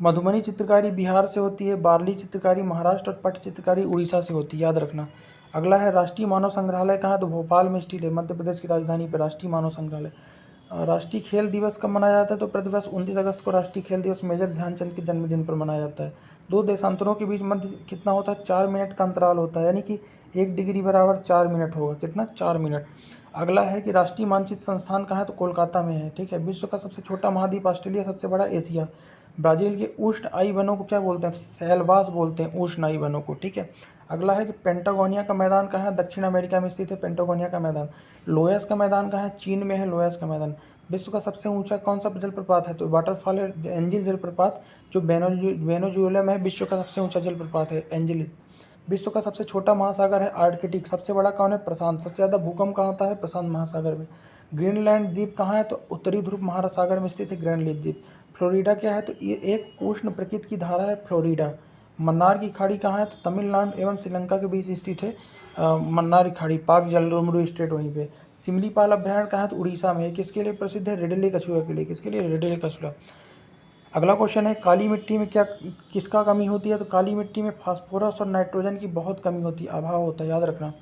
मधुबनी चित्रकारी बिहार से होती है, बार्ली चित्रकारी महाराष्ट्र और पट चित्रकारी उड़ीसा से होती है, याद रखना। अगला है राष्ट्रीय मानव संग्रहालय कहाँ है? तो भोपाल में स्थित है, मध्य प्रदेश की राजधानी पर राष्ट्रीय मानव संग्रहालय। राष्ट्रीय खेल दिवस कब मनाया जाता है? तो प्रतिवर्ष 29 अगस्त को राष्ट्रीय खेल दिवस मेजर ध्यानचंद के जन्मदिन पर मनाया जाता है। दो देशांतरों के बीच मध्य कितना होता है? 4 मिनट का अंतराल होता है, यानी कि 1 डिग्री बराबर 4 मिनट होगा। कितना? 4 मिनट। अगला है कि राष्ट्रीय मानचित्र संस्थान कहाँ है? तो कोलकाता में है। ठीक है, विश्व का सबसे छोटा महाद्वीप ऑस्ट्रेलिया, सबसे बड़ा एशिया। ब्राज़ील के उष्ण आयी वनों को क्या बोलते हैं? सैलवास बोलते हैं उष्ण आयी वनों को। ठीक है, अगला है कि पेंटागोनिया का मैदान कहाँ है? दक्षिण अमेरिका में स्थित है पेंटागोनिया का मैदान। लोयस का मैदान कहाँ है? चीन में है लोयस का मैदान। विश्व का सबसे ऊंचा कौन सा जलप्रपात है? तो वाटरफॉल है एंजिल जलप्रपात, जो वेनेजुएला में है। विश्व का सबसे ऊंचा जलप्रपात है एंजिल। विश्व का सबसे छोटा महासागर है आर्कटिक, सबसे बड़ा कौन है? प्रशांत। सबसे ज़्यादा भूकंप कहाँ होता है? प्रशांत महासागर में। ग्रीनलैंड द्वीप कहाँ है? तो उत्तरी ध्रुव महासागर में स्थित है ग्रीनलैंड द्वीप। फ्लोरिडा क्या है? तो ये एक उष्ण प्रकृति की धारा है फ्लोरिडा। मन्नार की खाड़ी कहाँ है? तो तमिलनाडु एवं श्रीलंका के बीच स्थित है मन्नार की खाड़ी, पाक जलरोमरू स्टेट वहीं पे। सिमलीपाल अभ्यारण्य कहाँ है? तो उड़ीसा में है। किसके लिए प्रसिद्ध है? रेडले कछुआ के लिए। किसके लिए? रेडले कछुआ। अगला क्वेश्चन है काली मिट्टी में क्या किसका कमी होती है? तो काली मिट्टी में फास्फोरस और नाइट्रोजन की बहुत कमी होती है, अभाव होता है, याद रखना।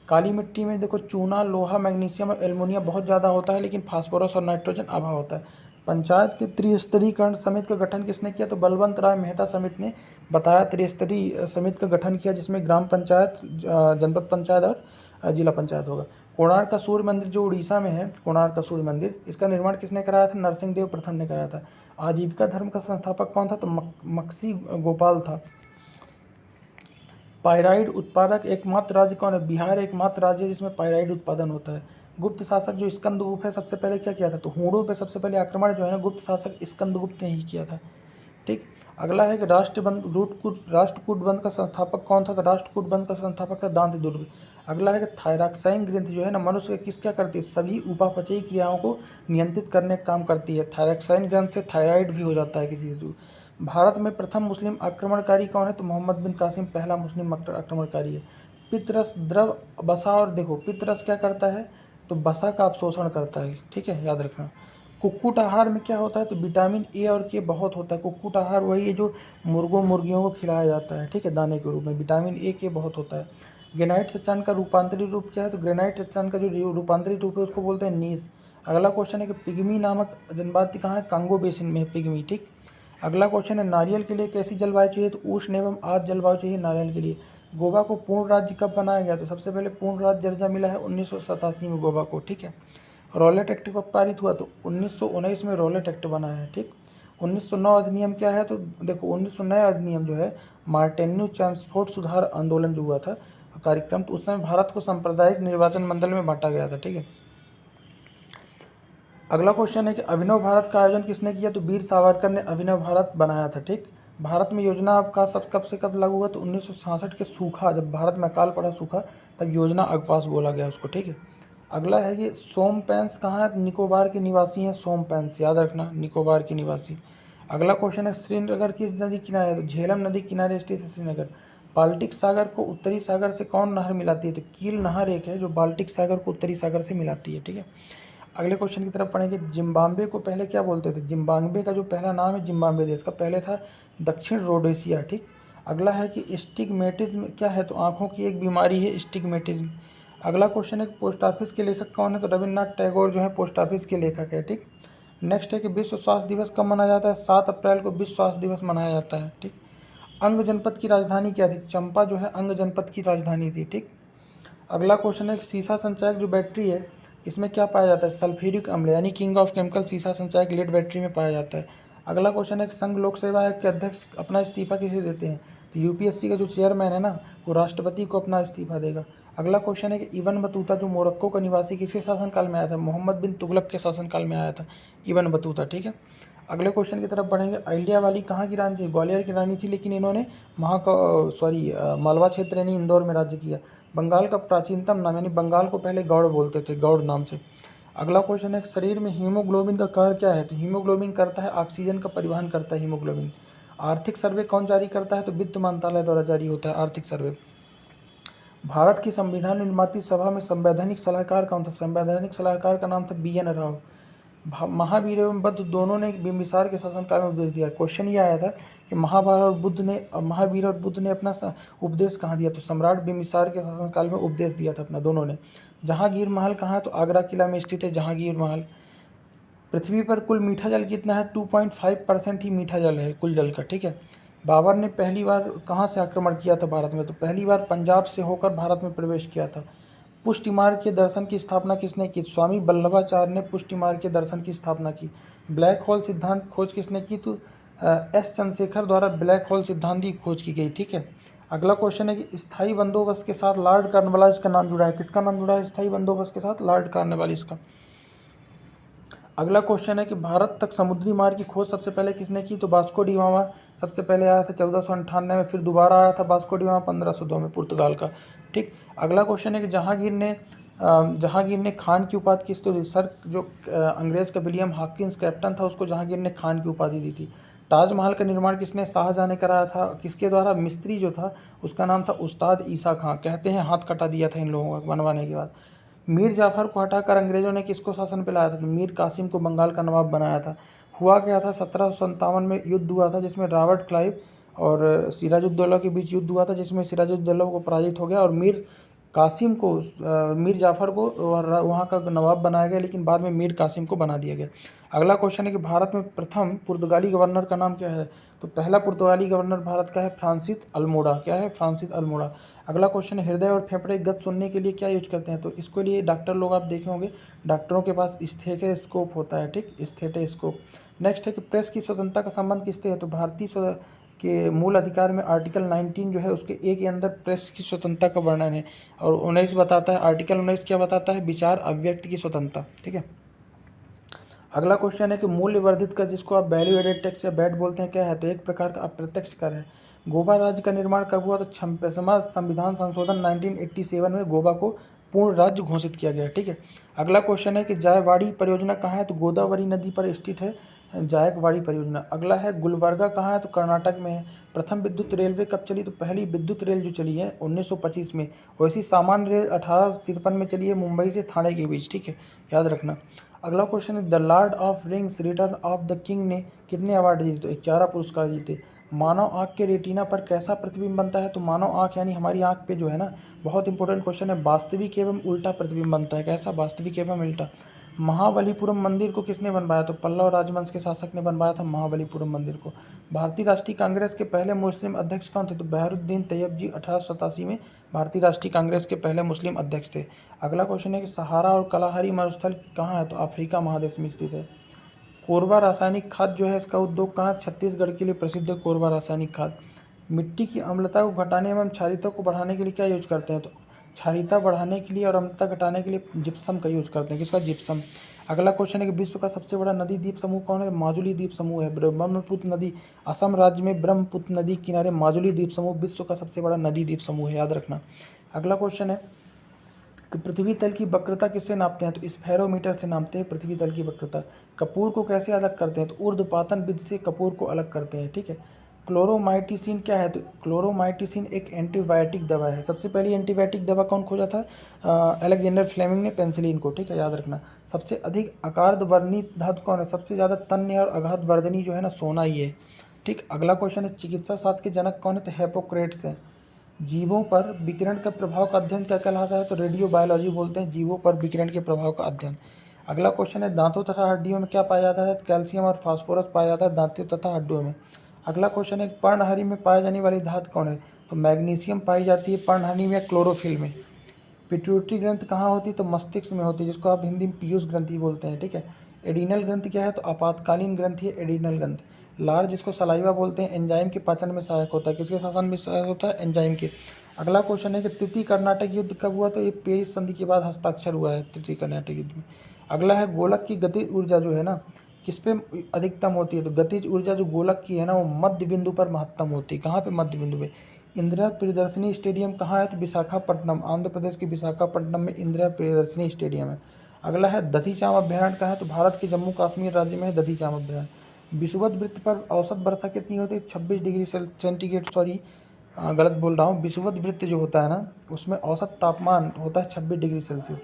काली मिट्टी में देखो चूना, लोहा, मैग्नीशियम और एल्युमिनियम बहुत ज़्यादा होता है, लेकिन फास्फोरस और नाइट्रोजन अभाव होता है। पंचायत के त्रिस्तरीकरण समिति का गठन किसने किया? तो बलवंत राय मेहता समिति ने बताया त्रिस्तरीय समिति का गठन किया, जिसमें ग्राम पंचायत, जनपद पंचायत और जिला पंचायत होगा। कोणार्क का सूर्य मंदिर जो उड़ीसा में है, कोणार्क का सूर्य मंदिर, इसका निर्माण किसने कराया था? नरसिंह देव प्रथम ने कराया था। आजीविका धर्म का संस्थापक कौन था? तो मक्सी गोपाल था। पायराइड उत्पादक एकमात्र राज्य कौन है? बिहार एकमात्र राज्य है जिसमें पायराइड उत्पादन होता है। गुप्त शासक जो स्कंदगुप्त है, सबसे पहले क्या किया था? तो हूणों पे सबसे पहले आक्रमण जो है ना, गुप्त शासक स्कंदगुप्त ने ही किया था। ठीक, अगला है कि राष्ट्रकूट बंध का संस्थापक कौन था? तो राष्ट्रकूट बंध का संस्थापक था दांत दुर्ग। अगला है कि थायरॉक्साइन ग्रंथि जो है ना, मनुष्य के किस क्या करती है? सभी उपापचयी क्रियाओं को नियंत्रित करने का काम करती है। थायरॉक्साइन ग्रंथ से थायराइड भी हो जाता है किसी को। भारत में प्रथम मुस्लिम आक्रमणकारी कौन है? तो मोहम्मद बिन कासिम पहला मुस्लिम आक्रमणकारी है। पितरस द्रव बसा, और देखो पितरस क्या करता है? तो बसा का अवशोषण करता है। ठीक है, याद रखना। कुक्कुट आहार में क्या होता है? तो विटामिन ए और के बहुत होता है। कुक्कुट आहार वही है जो मुर्गों मुर्गियों को खिलाया जाता है, ठीक है, दाने के रूप में। विटामिन ए के बहुत होता है। ग्रेनाइट चट्टान का रूपांतरित रूप क्या है? तो ग्रेनाइट चट्टान का जो रूपांतरित रूप है उसको बोलते हैं नीस। अगला क्वेश्चन है कि पिग्मी नामक जनजाति कहाँ है? कांगो बेसिन में पिग्मी। ठीक, अगला क्वेश्चन है नारियल के लिए कैसी जलवायु चाहिए? तो उष्ण एवं आर्द्र जलवायु चाहिए नारियल के लिए। गोवा को पूर्ण राज्य कब बनाया गया? तो सबसे पहले पूर्ण राज्य दर्जा मिला है 1987 में गोवा को। ठीक है, रॉलेट एक्ट कब पारित हुआ? तो 1919 में रॉलेट एक्ट बना है। ठीक, 1909 अधिनियम क्या है? तो देखो 1909 अधिनियम जो है मार्टिन्यू ट्रांसपोर्ट सुधार आंदोलन जो हुआ था कार्यक्रम, तो उस समय भारत को सांप्रदायिक निर्वाचन मंडल में बांटा गया था। ठीक है, अगला क्वेश्चन है कि अभिनव भारत का आयोजन किसने किया? तो वीर सावरकर ने अभिनव भारत बनाया था। ठीक, भारत में योजना अवकाश कब से कब लागू हुआ? तो 1966 के सूखा, जब भारत में अकाल पड़ा सूखा, तब योजना अवकाश बोला गया उसको। ठीक है, अगला है कि सोमपैंस कहाँ है? निकोबार के निवासी हैं सोमपैंस, याद रखना, निकोबार के निवासी। अगला क्वेश्चन है श्रीनगर किस नदी किनारे है? तो झेलम नदी किनारे स्थित है श्रीनगर। बाल्टिक सागर को उत्तरी सागर से कौन नहर मिलाती है? तो कील नहर एक है जो बाल्टिक सागर को उत्तरी सागर से मिलाती है। ठीक है, अगले क्वेश्चन की तरफ पढ़ेंगे। जिम्बाब्वे को पहले क्या बोलते थे? जिम्बाब्वे का जो पहला नाम है जिम्बाब्वे देश का, पहले था दक्षिण रोडेशिया। ठीक, अगला है कि स्टिग्मेटिज्म क्या है? तो आंखों की एक बीमारी है स्टिग्मेटिज्म। अगला क्वेश्चन है कि पोस्ट ऑफिस के लेखक कौन है? तो रविन्द्रनाथ टैगोर जो है पोस्ट ऑफिस के लेखक है। ठीक, नेक्स्ट है कि विश्व स्वास्थ्य दिवस कब मनाया जाता है? 7 अप्रैल को विश्व स्वास्थ्य दिवस मनाया जाता है। ठीक, अंग जनपद की राजधानी क्या थी? चंपा जो है अंग जनपद की राजधानी थी। ठीक, अगला क्वेश्चन है कि सीसा संचायक जो बैटरी है इसमें क्या पाया जाता है? सल्फ्यूरिक अम्ल, यानी किंग ऑफ केमिकल सीसा संचायक लेड बैटरी में पाया जाता है। अगला क्वेश्चन है कि संघ लोक सेवा आयोग के अध्यक्ष अपना इस्तीफा किसे देते हैं? तो यूपीएससी का जो चेयरमैन है ना, वो राष्ट्रपति को अपना इस्तीफा देगा। अगला क्वेश्चन है कि इबन बतूता जो मोरक्को का निवासी किसके शासनकाल में आया था? मोहम्मद बिन तुगलक के शासनकाल में आया था इबन बतूता। ठीक है, अगले क्वेश्चन की तरफ बढ़ेंगे। अहिल्या वाली कहाँ की रानी थी? ग्वालियर की रानी थी, लेकिन इन्होंने मालवा क्षेत्र यानी इंदौर में राज्य किया। बंगाल का प्राचीनतम नाम, यानी बंगाल को पहले गौड़ बोलते थे, गौड़ नाम से। अगला क्वेश्चन है, शरीर में हीमोग्लोबिन का कार्य क्या है? तो हीमोग्लोबिन करता है ऑक्सीजन का परिवहन करता है हीमोग्लोबिन। आर्थिक सर्वे कौन जारी करता है? तो वित्त मंत्रालय द्वारा जारी होता है आर्थिक सर्वे। भारत की संविधान निर्माती सभा में संवैधानिक सलाहकार कौन था? संवैधानिक सलाहकार का नाम था BN राव। महावीर एवं बुद्ध दोनों ने बिंबिसार के शासनकाल में उपदेश दिया। क्वेश्चन ये आया था कि महावीर और बुद्ध ने अपना उपदेश कहाँ दिया? तो सम्राट बिंबिसार के शासनकाल में उपदेश दिया था अपना, दोनों ने। जहांगीर महल कहाँ है? तो आगरा किला में स्थित है जहांगीर महल। पृथ्वी पर कुल मीठा जल कितना है? 2.5% ही मीठा जल है कुल जल का, ठीक है। बाबर ने पहली बार कहाँ से आक्रमण किया था भारत में? तो पहली बार पंजाब से होकर भारत में प्रवेश किया था। पुष्टि मार्ग के दर्शन की स्थापना किसने की? स्वामी वल्लभाचार्य ने पुष्टि मार्ग के दर्शन की स्थापना की। ब्लैक होल सिद्धांत खोज किसने की? तो S चंद्रशेखर द्वारा ब्लैक होल सिद्धांत की खोज की गई, ठीक है। अगला क्वेश्चन है कि स्थायी बंदोबस्त के साथ लॉर्ड कॉर्नवालिस का नाम जुड़ा है। किसका नाम जुड़ा है स्थायी बंदोबस्त के साथ? लॉर्ड कॉर्नवालिस का। अगला क्वेश्चन है कि भारत तक समुद्री मार्ग की खोज सबसे पहले किसने की? तो वास्को डी गामा सबसे पहले आया था 1498 में, फिर दोबारा आया था वास्को डी गामा 1502 में, पुर्तगाल का, ठीक। अगला क्वेश्चन है कि जहांगीर ने खान की उपाधि किसको दी? सर जो अंग्रेज का विलियम हॉकिंस कैप्टन था, उसको जहांगीर ने खान की उपाधि दी थी। ताजमहल का निर्माण किसने? शाहजहां ने कराया था। किसके द्वारा? मिस्त्री जो था उसका नाम था उस्ताद ईसा खां। कहते हैं हाथ कटा दिया था इन लोगों का बनवाने के बाद। मीर जाफ़र को हटाकर अंग्रेजों ने किसको शासन पे लाया था? तो मीर कासिम को बंगाल का नवाब बनाया था। हुआ क्या था? 1757 में युद्ध हुआ था, जिसमें रॉबर्ट क्लाइव और सिराजुद्दौला के बीच युद्ध हुआ था, जिसमें सिराजुद्दौला को पराजित हो गया और मीर कासिम को मीर जाफ़र को वहाँ का नवाब बनाया गया, लेकिन बाद में मीर कासिम को बना दिया गया। अगला क्वेश्चन है कि भारत में प्रथम पुर्तगाली गवर्नर का नाम क्या है? तो पहला पुर्तगाली गवर्नर भारत का है फ्रांसिस अल्मोड़ा। क्या है? फ्रांसिस अल्मोड़ा। अगला क्वेश्चन है, हृदय और फेफड़े गति सुनने के लिए क्या यूज करते हैं? तो इसके लिए डॉक्टर लोग आप देखे होंगे, डॉक्टरों के पास स्टेथोस्कोप होता है, ठीक, स्टेथोस्कोप। नेक्स्ट है कि प्रेस की स्वतंत्रता का संबंध किससे है? तो भारतीय के मूल अधिकार में आर्टिकल 19 जो है उसके ए के अंदर प्रेस की स्वतंत्रता का वर्णन है, और 19 बताता है, आर्टिकल 19 क्या बताता है? विचार अभिव्यक्ति की स्वतंत्रता, ठीक है। अगला क्वेश्चन है कि मूल्य वर्धित कर, जिसको आप वैल्यू एडेड टैक्स या वैट बोलते हैं, क्या है? तो एक प्रकार का अप्रत्यक्ष कर है। गोवा राज्य का निर्माण कब हुआ? तो 56वां संविधान संशोधन 1987 में गोवा को पूर्ण राज्य घोषित किया गया, ठीक है। अगला क्वेश्चन है कि जायकवाड़ी परियोजना कहाँ है? तो गोदावरी नदी पर स्थित है जायकवाड़ी परियोजना। अगला है गुलबर्गा कहाँ है? तो कर्नाटक में है। प्रथम विद्युत रेलवे कब चली? तो पहली विद्युत रेल जो चली है 1925 में। वैसी सामान्य रेल 1853 में चली है मुंबई से थाने के बीच, ठीक है, याद रखना। अगला क्वेश्चन है the Lord of rings return of the king ने कितने अवार्ड जीते? तो 11 पुरस्कार जीते। मानव आँख के रेटिना पर कैसा प्रतिबिंब बनता है? तो मानव आँख यानी हमारी आँख पे जो है ना, बहुत इंपॉर्टेंट क्वेश्चन है, वास्तविक एवं उल्टा प्रतिबिंब बनता है। कैसा? वास्तविक एवं उल्टा। महाबलीपुरम मंदिर को किसने बनवाया? तो पल्लव राजवंश के शासक ने बनवाया था महाबलीपुरम मंदिर को। भारतीय राष्ट्रीय कांग्रेस के पहले मुस्लिम अध्यक्ष कौन थे? तो बहरुद्दीन तैयब जी 1887 में भारतीय राष्ट्रीय कांग्रेस के पहले मुस्लिम अध्यक्ष थे। अगला क्वेश्चन है कि सहारा और कलाहारी मरुस्थल कहाँ है? तो अफ्रीका महादेश में स्थित है। कोरबा रासायनिक खाद जो है इसका उद्योग कहाँ? छत्तीसगढ़ के लिए प्रसिद्ध है कोरबा रासायनिक खाद। मिट्टी की अम्लता को घटाने एवं क्षारीयता को बढ़ाने के लिए क्या यूज करते हैं? तो क्षारीयता बढ़ाने के लिए और अम्लता घटाने के लिए जिप्सम का यूज करते हैं। किसका? जिप्सम। अगला क्वेश्चन है कि विश्व का सबसे बड़ा नदी द्वीप समूह कौन है? माजुली द्वीप समूह है। ब्रह्मपुत्र नदी, असम राज्य में ब्रह्मपुत्र नदी किनारे माजुली द्वीप समूह विश्व का सबसे बड़ा नदी द्वीप समूह है, याद रखना। अगला क्वेश्चन है कि पृथ्वी तल की वक्रता किससे नापते हैं? तो स्फेरोमीटर से नापते हैं पृथ्वी तल की वक्रता। कपूर को कैसे अलग करते हैं? तो ऊर्ध्वपातन विधि से कपूर को अलग करते हैं, ठीक है। क्लोरोमाइटिसिन क्या है? तो क्लोरोमाइटिसिन एक एंटीबायोटिक दवा है। सबसे पहली एंटीबायोटिक दवा कौन खोजा था? अलेक्जेंडर फ्लेमिंग ने पेंसिलिन को, ठीक है, याद रखना। सबसे अधिक अकार्धवर्णी धातु कौन है? सबसे ज़्यादा तन्य और अघातवर्धनी जो है ना, सोना ही है, ठीक। अगला क्वेश्चन है चिकित्सा शास्त्र के जनक कौन है? तो हिप्पोक्रेट्स हैं। जीवों पर विकिरण के प्रभाव का अध्ययन क्या कहलाता है? तो रेडियो बायोलॉजी बोलते हैं जीवों पर विकिरण के प्रभाव का अध्ययन। अगला क्वेश्चन है दांतों तथा हड्डियों में क्या पाया जाता है? तो कैल्शियम और फास्फोरस पाया जाता है दांतों तथा हड्डियों में। अगला क्वेश्चन है पर्णहरी में पाई जाने वाली धातु कौन है? तो मैग्नीशियम पाई जाती है पर्णहरी में, क्लोरोफिल में। पिट्यूटरी ग्रंथ कहाँ होती है? तो मस्तिष्क में होती है, जिसको आप हिंदी में पीयूष ग्रंथि बोलते हैं, ठीक है। एडिनल ग्रंथ क्या है? तो आपातकालीन ग्रंथि है एडिनल ग्रंथ। लार जिसको सलाइवा बोलते हैं, एंजाइम के पाचन में सहायक होता है। किसके शासन में सहायक होता है? एंजाइम के। अगला क्वेश्चन है कि तृतीय कर्नाटक युद्ध कब हुआ? तो ये पेरिस संधि के बाद हस्ताक्षर हुआ है तृतीय कर्नाटक युद्ध में। अगला है गोलक की गतिज ऊर्जा जो है ना, किस पे अधिकतम होती है? तो गतिज ऊर्जा जो गोलक की है ना, वो मध्य बिंदु पर महत्तम होती है। कहाँ पे? मध्य बिंदु पे। इंदिरा प्रियदर्शनी स्टेडियम कहाँ है? तो विशाखापट्टनम, आंध्र प्रदेश के विशाखापट्टनम में इंदिरा प्रियदर्शनी स्टेडियम है। अगला है दधी चाम अभ्यारण्य कहाँ है? तो भारत के जम्मू कश्मीर राज्य में है दधी चाम अभ्यारण्य। विषुवत पर औसत वर्षा कितनी होती है? 26 डिग्री सेंटीग्रेड, सॉरी गलत बोल रहा हूँ। विषुवत वृत्त जो होता है ना, उसमें औसत तापमान होता है 26 डिग्री सेल्सियस।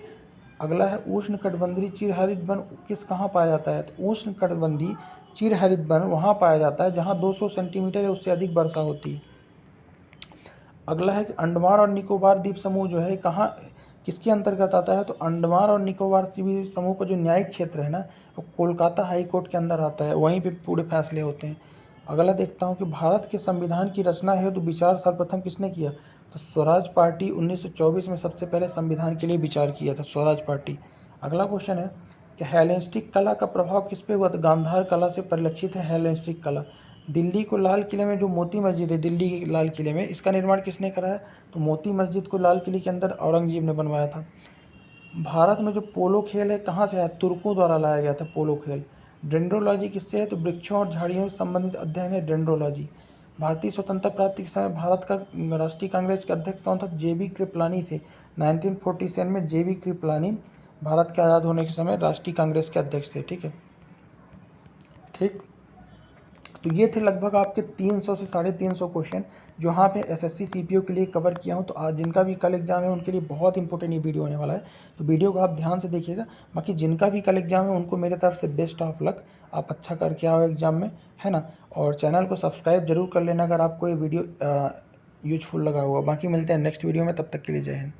अगला है उष्णकटिबंधीय चिरहरित वन किस कहाँ पाया जाता है? तो उष्णकटिबंधीय चिरहरित वन वहाँ पाया जाता है जहाँ 200 सेंटीमीटर या उससे अधिक वर्षा होती है। अगला है कि अंडमान और निकोबार द्वीप समूह जो है कहाँ, किसके अंतर्गत आता है? तो अंडमान और निकोबार द्वीप समूह का जो न्यायिक क्षेत्र है ना, वो कोलकाता हाई कोर्ट के अंदर आता है, वहीं पे पूरे फैसले होते हैं। अगला देखता हूँ कि भारत के संविधान की रचना है तो विचार सर्वप्रथम किसने किया? तो स्वराज पार्टी 1924 में सबसे पहले संविधान के लिए विचार किया था, स्वराज पार्टी। अगला क्वेश्चन है कि हेलेनिस्टिक कला का प्रभाव किस पे हुआ? तो गांधार कला से परिलक्षित है हेलेनिस्टिक कला। दिल्ली को लाल किले में जो मोती मस्जिद है, दिल्ली के लाल किले में, इसका निर्माण किसने करा है? तो मोती मस्जिद को लाल किले के अंदर औरंगजेब ने बनवाया था। भारत में जो पोलो खेल है कहाँ से आया? तुर्कों द्वारा लाया गया था पोलो खेल। डेंड्रोलॉजी किससे है? तो वृक्षों और झाड़ियों से संबंधित अध्ययन है डेंड्रोलॉजी। भारतीय स्वतंत्रता प्राप्ति के समय भारत का राष्ट्रीय कांग्रेस के अध्यक्ष कौन था? जेबी कृपलानी थे। 1947 में जेबी कृपलानी भारत के आज़ाद होने के समय राष्ट्रीय कांग्रेस के अध्यक्ष थे। ठीक है, ठीक। तो ये थे लगभग आपके 300 से 350 क्वेश्चन जो यहाँ पे एसएससी सीपीओ के लिए कवर किया हूँ। तो आज जिनका भी कल एग्जाम है उनके लिए बहुत इंपॉर्टेंट ये वीडियो होने वाला है, तो वीडियो को आप ध्यान से देखिएगा। बाकी जिनका भी कल एग्जाम है उनको मेरे तरफ से बेस्ट ऑफ लक, आप अच्छा करके आओ एग्जाम में, है ना। और चैनल को सब्सक्राइब जरूर कर लेना अगर आपको ये वीडियो यूजफुल लगा हुआ। बाकी मिलते हैं नेक्स्ट वीडियो में, तब तक के लिए जय हिंद।